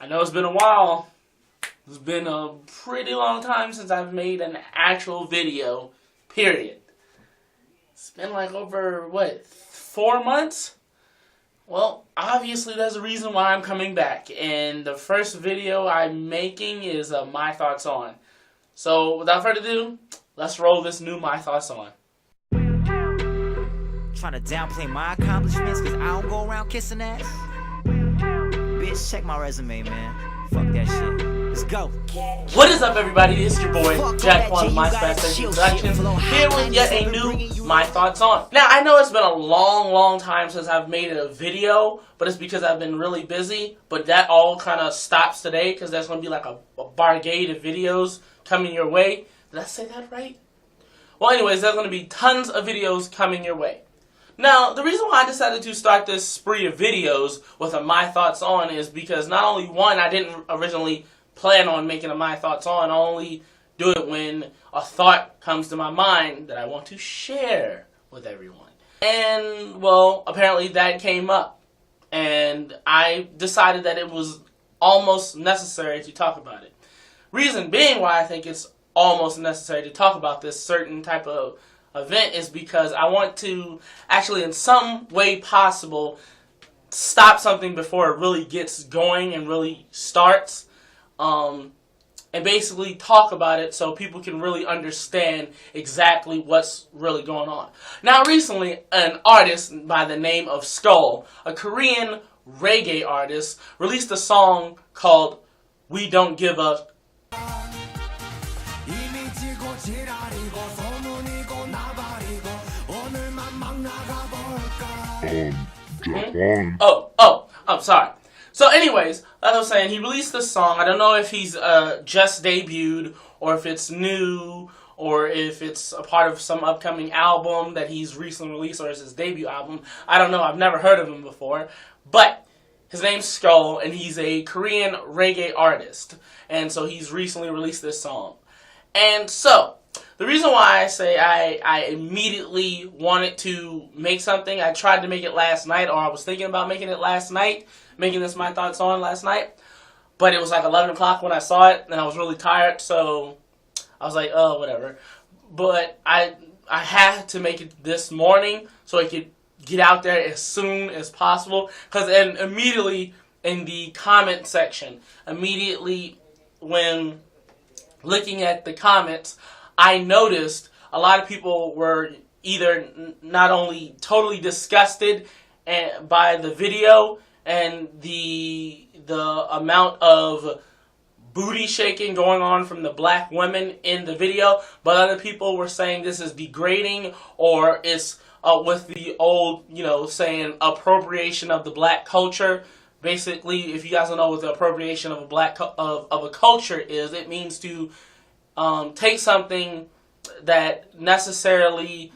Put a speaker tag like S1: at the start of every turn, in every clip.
S1: I know it's been a while. It's been a pretty long time since I've made an actual video, period. It's been like over, 4 months? Well, obviously there's a reason why I'm coming back, and the first video I'm making is My Thoughts On. So, without further ado, let's roll this new My Thoughts On.
S2: Trying to downplay my accomplishments because I don't go around kissing ass. Bitch, check my resume, man. Fuck that shit. Let's go.
S1: What is up, everybody? It's your boy, Jack on My SpazzTech Productions, here with yet a new My Thoughts On. Now, I know it's been a long time since I've made a video, but it's because I've been really busy, but that all kind of stops today because there's going to be like a bargade of videos coming your way. Did I say that right? Well, anyways, there's going to be tons of videos coming your way. Now, the reason why I decided to start this spree of videos with a My Thoughts On is because not only, one, I didn't originally plan on making a My Thoughts On, I only do it when a thought comes to my mind that I want to share with everyone. And, well, apparently that came up. And I decided that it was almost necessary to talk about it. Reason being why I think it's almost necessary to talk about this certain type of event is because I want to actually, in some way possible, stop something before it really gets going and really starts, and basically talk about it so people can really understand exactly what's really going on. Now, recently, an artist by the name of Skull, a Korean reggae artist, released a song called We Don't Give a I'm sorry. So anyways, like I was saying, he released this song. I don't know if he's just debuted, or if it's new, or if it's a part of some upcoming album that he's recently released, or it's his debut album. I don't know. I've never heard of him before. But his name's Skull, and he's a Korean reggae artist. And so he's recently released this song. And so, the reason why I say I immediately wanted to make something, I tried to make it last night, or I was thinking about making it last night, making this My Thoughts On last night, but it was like 11 o'clock when I saw it, and I was really tired, so I was like, oh, whatever. But I had to make it this morning so I could get out there as soon as possible, because then immediately in the comment section, immediately when looking at the comments, I noticed a lot of people were either not only totally disgusted by the video and the amount of booty shaking going on from the black women in the video, but other people were saying this is degrading, or it's with the old, saying appropriation of the black culture. Basically, if you guys don't know what the appropriation of a culture is, it means to take something that necessarily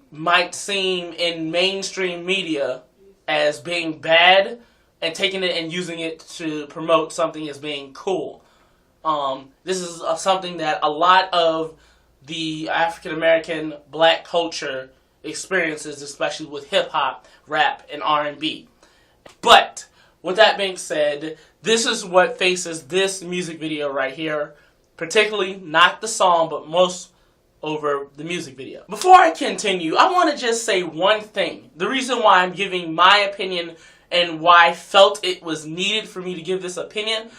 S1: might seem in mainstream media as being bad and taking it and using it to promote something as being cool. This is something that a lot of the African American black culture experiences, especially with hip hop, rap, and R&B. But with that being said, this is what faces this music video right here. Particularly, not the song, but most over the music video. Before I continue, I want to just say one thing. The reason why I'm giving my opinion and why I felt it was needed for me to give this opinion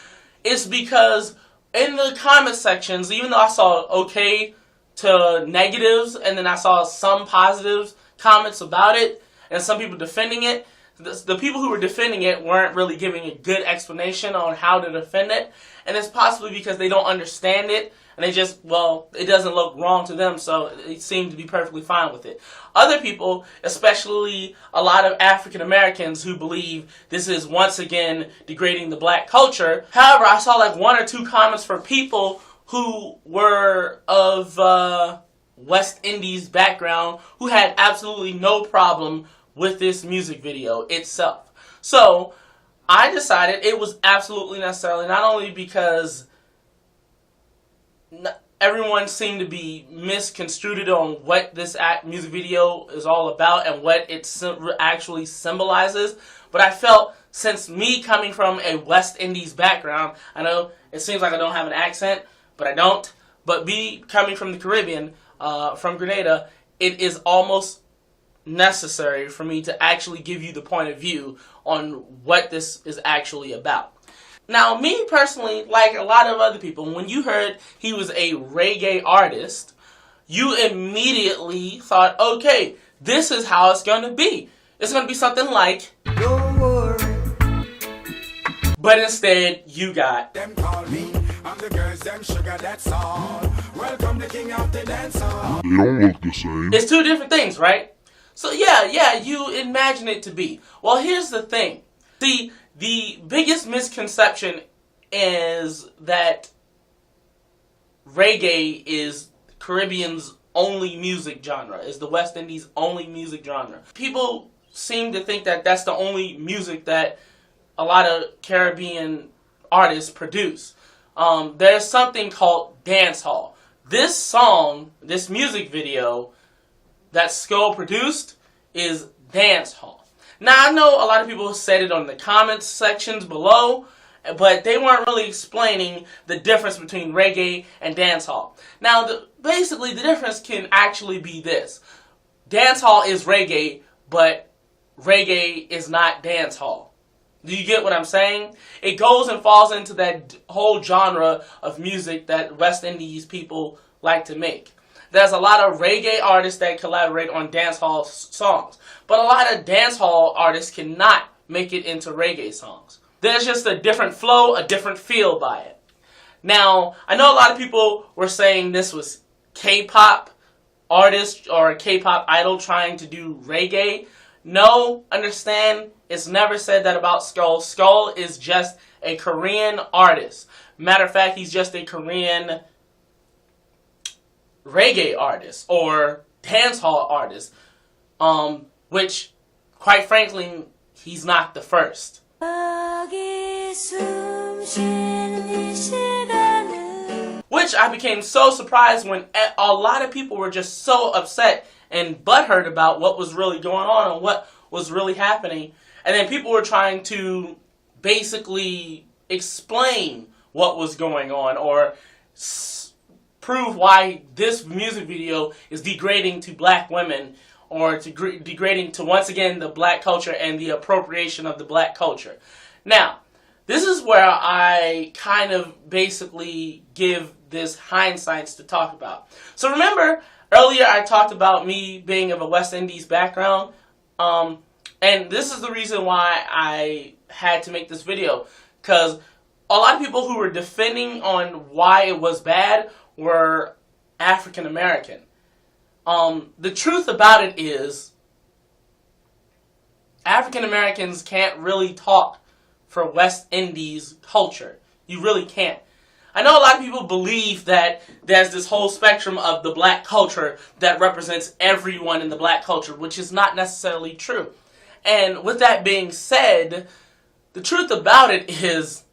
S1: is because in the comment sections, even though I saw okay to negatives, and then I saw some positive comments about it, and some people defending it, the people who were defending it weren't really giving a good explanation on how to defend it. And it's possibly because they don't understand it. And they just, it doesn't look wrong to them. So they seem to be perfectly fine with it. Other people, especially a lot of African Americans who believe this is once again degrading the black culture. However, I saw like 1 or 2 comments from people who were of West Indies background who had absolutely no problem with this music video itself. So I decided it was absolutely necessary, not only because everyone seemed to be misconstrued on what this music video is all about and what it actually symbolizes, but I felt since me coming from a West Indies background, I know it seems like I don't have an accent, but I don't. But me coming from the Caribbean, from Grenada, it is almost necessary for me to actually give you the point of view on what this is actually about. Now, me personally, like a lot of other people, when you heard he was a reggae artist, you immediately thought, okay, this is how it's going to be. It's going to be something like... Don't worry. But instead, you got... Them call me, I'm the girls, them sugar, that's all. Welcome the king of the dance hall. They don't look the same. It's two different things, right? So yeah, you imagine it to be. Well, here's the thing. See, the biggest misconception is that reggae is Caribbean's only music genre, is the West Indies' only music genre. People seem to think that that's the only music that a lot of Caribbean artists produce. There's something called dancehall. This song, this music video that Skull produced is dancehall. Now, I know a lot of people said it on the comments sections below, but they weren't really explaining the difference between reggae and dancehall. Now, basically, the difference can actually be this. Dancehall is reggae, but reggae is not dancehall. Do you get what I'm saying? It goes and falls into that whole genre of music that West Indies people like to make. There's a lot of reggae artists that collaborate on dancehall songs, but a lot of dancehall artists cannot make it into reggae songs. There's just a different flow, a different feel by it. Now, I know a lot of people were saying this was K-pop artist or a K-pop idol trying to do reggae. No, understand, it's never said that about Skull. Skull is just a Korean artist. Matter of fact, he's just a Korean reggae artist or dancehall artist, which, quite frankly, he's not the first. Which I became so surprised when a lot of people were just so upset and butthurt about what was really going on and what was really happening. And then people were trying to basically explain what was going on or prove why this music video is degrading to black women or degrading to, once again, the black culture and the appropriation of the black culture. Now, this is where I kind of basically give this hindsight to talk about. So remember, earlier I talked about me being of a West Indies background, and this is the reason why I had to make this video, because a lot of people who were defending on why it was bad were African American. The truth about it is, African Americans can't really talk for West Indies culture. You really can't. I know a lot of people believe that there's this whole spectrum of the black culture that represents everyone in the black culture, which is not necessarily true. And with that being said, the truth about it is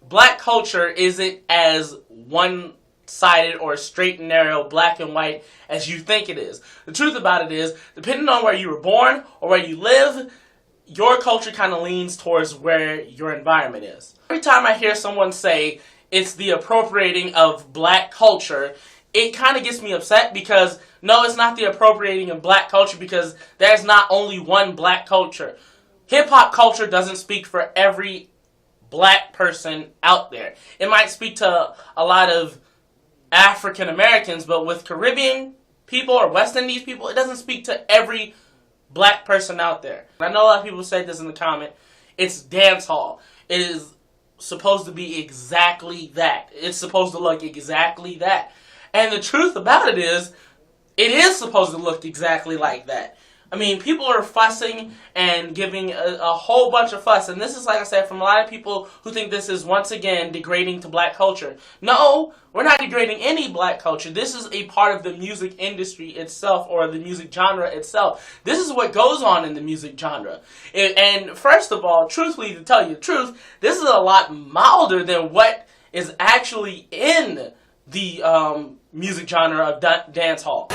S1: black culture isn't as one-sided or straight and narrow, black and white as you think it is. The truth about it is, depending on where you were born or where you live, your culture kind of leans towards where your environment is. Every time I hear someone say it's the appropriating of black culture, it kind of gets me upset because, no, it's not the appropriating of black culture because there's not only one black culture. Hip-hop culture doesn't speak for every black person out there. It might speak to a lot of African Americans, but with Caribbean people or West Indies people, it doesn't speak to every black person out there. I know a lot of people say this in the comment. It's dancehall. It is supposed to be exactly that. It's supposed to look exactly that. And the truth about it is supposed to look exactly like that. I mean, people are fussing and giving a whole bunch of fuss. And this is, like I said, from a lot of people who think this is, once again, degrading to black culture. No, we're not degrading any black culture. This is a part of the music industry itself, or the music genre itself. This is what goes on in the music genre. And first of all, truthfully, to tell you the truth, this is a lot milder than what is actually in the music genre of dancehall.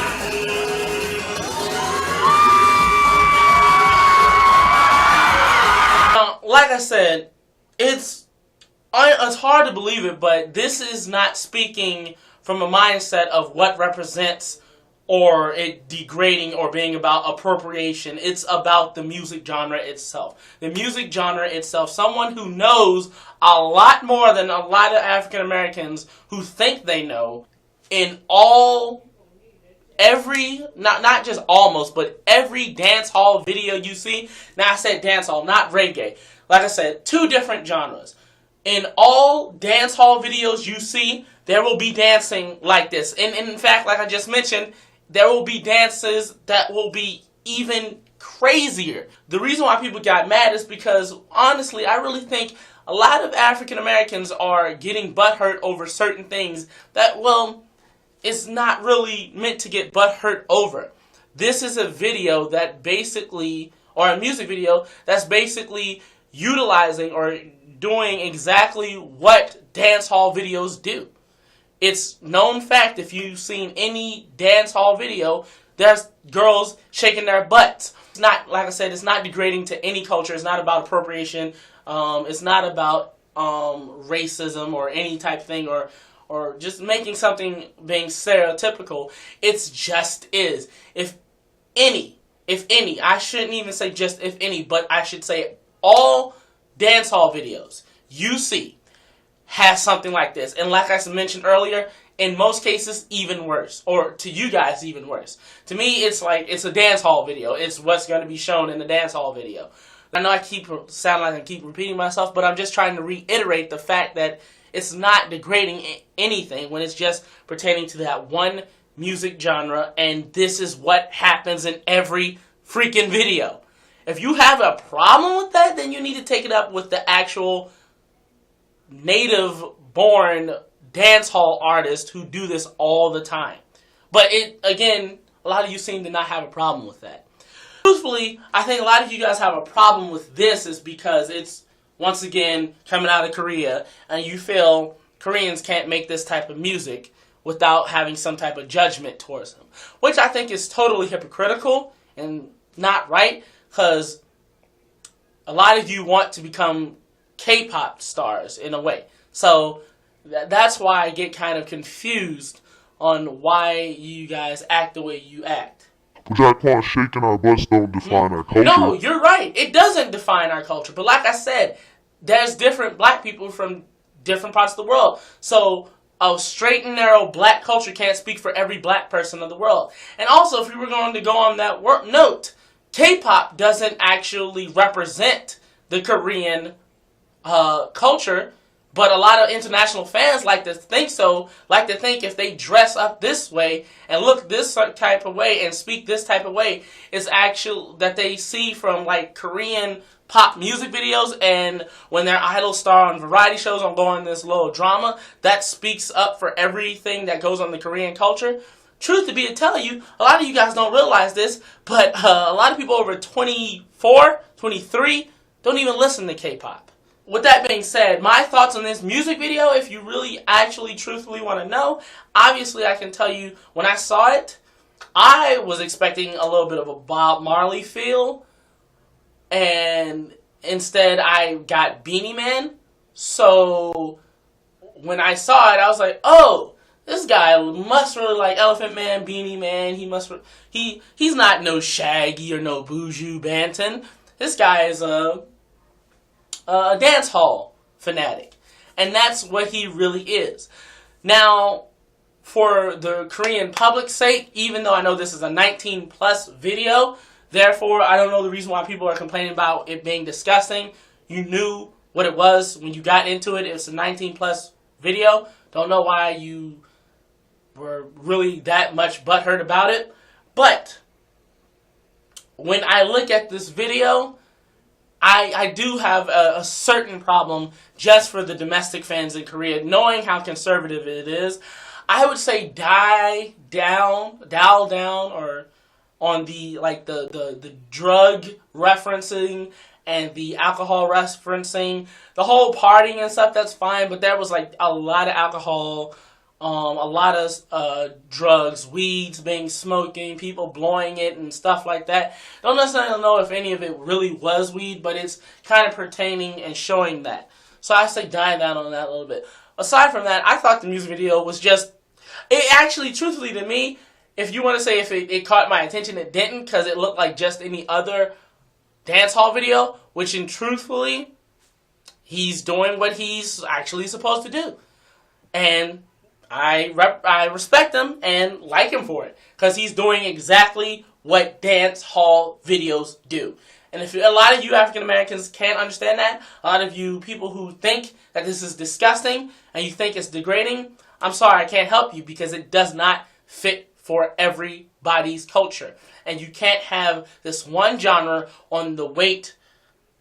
S1: like I said, it's hard to believe it, but this is not speaking from a mindset of what represents or it degrading or being about appropriation. It's about the music genre itself. The music genre itself. Someone who knows a lot more than a lot of African Americans who think they know in not just almost, but every dance hall video you see. Now I said dance hall, not reggae. Like I said, two different genres. In all dance hall videos you see, there will be dancing like this. And in fact, like I just mentioned, there will be dances that will be even crazier. The reason why people got mad is because, honestly, I really think a lot of African Americans are getting butthurt over certain things that, well, it's not really meant to get butthurt over. This is a video that basically, or a music video, that's basically utilizing or doing exactly what dance hall videos do. It's known fact, if you've seen any dance hall video, there's girls shaking their butts. It's not, like I said, it's not degrading to any culture. It's not about appropriation. It's not about racism or any type of thing, or just making something being stereotypical. It's just is. If any, I shouldn't even say just if any, but I should say all dance hall videos you see has something like this. And like I mentioned earlier, in most cases, even worse. Or to you guys, even worse. To me, it's like, it's a dance hall video. It's what's going to be shown in the dance hall video. I know I sound like I keep repeating myself, but I'm just trying to reiterate the fact that it's not degrading anything when it's just pertaining to that one music genre, and this is what happens in every freaking video. If you have a problem with that, then you need to take it up with the actual native-born dance hall artists who do this all the time. But again, a lot of you seem to not have a problem with that. Truthfully, I think a lot of you guys have a problem with this is because it's, once again, coming out of Korea, and you feel Koreans can't make this type of music without having some type of judgment towards them. Which I think is totally hypocritical and not right, because a lot of you want to become K-pop stars in a way. So that's why I get kind of confused on why you guys act the way you act.
S3: But Jack Paul, shaking our butts don't define our culture.
S1: No, you're right. It doesn't define our culture. But like I said, there's different black people from different parts of the world. So a straight and narrow black culture can't speak for every black person of the world. And also, if we were going to go on that note, K-pop doesn't actually represent the Korean culture, but a lot of international fans like to think so, like to think if they dress up this way and look this type of way and speak this type of way, is actual that they see from like Korean pop music videos, and when their idols star on variety shows and go on this little drama, that speaks up for everything that goes on the Korean culture. Truth to be to tell you, a lot of you guys don't realize this, but a lot of people over 24, 23 don't even listen to K-pop. With that being said, my thoughts on this music video, if you really actually truthfully want to know, obviously I can tell you when I saw it, I was expecting a little bit of a Bob Marley feel, and instead I got Beanie Man. So when I saw it, I was like, oh, this guy must really like Elephant Man, Beanie Man. He's not no Shaggy or no Buju Banton. This guy is a dance hall fanatic, and that's what he really is. Now, for the Korean public's sake, even though I know this is a 19+ video, therefore I don't know the reason why people are complaining about it being disgusting. You knew what it was when you got into it. It's a 19+ video. Don't know why you were really that much butthurt about it. But when I look at this video, I do have a certain problem just for the domestic fans in Korea, knowing how conservative it is. I would say dial down, or on the like the drug referencing and the alcohol referencing, the whole partying and stuff. That's fine, but there was like a lot of alcohol a lot of drugs, weeds being smoking, people blowing it and stuff like that. Don't necessarily know if any of it really was weed, but it's kind of pertaining and showing that. So I say dive down on that a little bit. Aside from that, I thought the music video was just, it actually, truthfully to me, if you want to say if it caught my attention, it didn't, because it looked like just any other dance hall video, which in truthfully, he's doing what he's actually supposed to do. And I respect him and like him for it, because he's doing exactly what dance hall videos do. And if a lot of you African Americans can't understand that, a lot of you people who think that this is disgusting and you think it's degrading, I'm sorry, I can't help you, because it does not fit for everybody's culture. And you can't have this one genre on the weight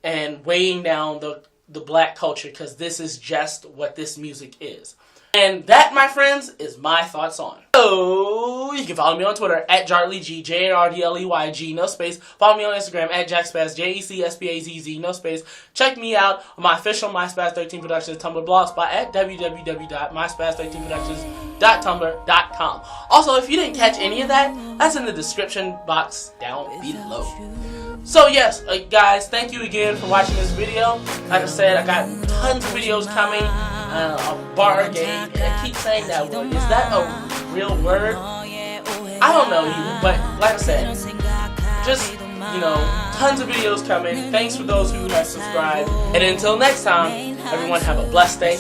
S1: and weighing down the black culture, because this is just what this music is. And that, my friends, is my thoughts on. So, you can follow me on Twitter at JardleyG, JARDLEYG, no space. Follow me on Instagram at JackSpaz, JECSPAZZ, no space. Check me out on my official MySpaz13 Productions Tumblr blog spot at www.myspaz13productions.tumblr.com. Also, if you didn't catch any of that, that's in the description box down below. So yes, guys, thank you again for watching this video. Like I said, I got tons of videos coming. A bar game. I keep saying that word. Is that a real word? I don't know either, but like I said, just, you know, tons of videos coming. Thanks for those who have subscribed. And until next time, everyone have a blessed day.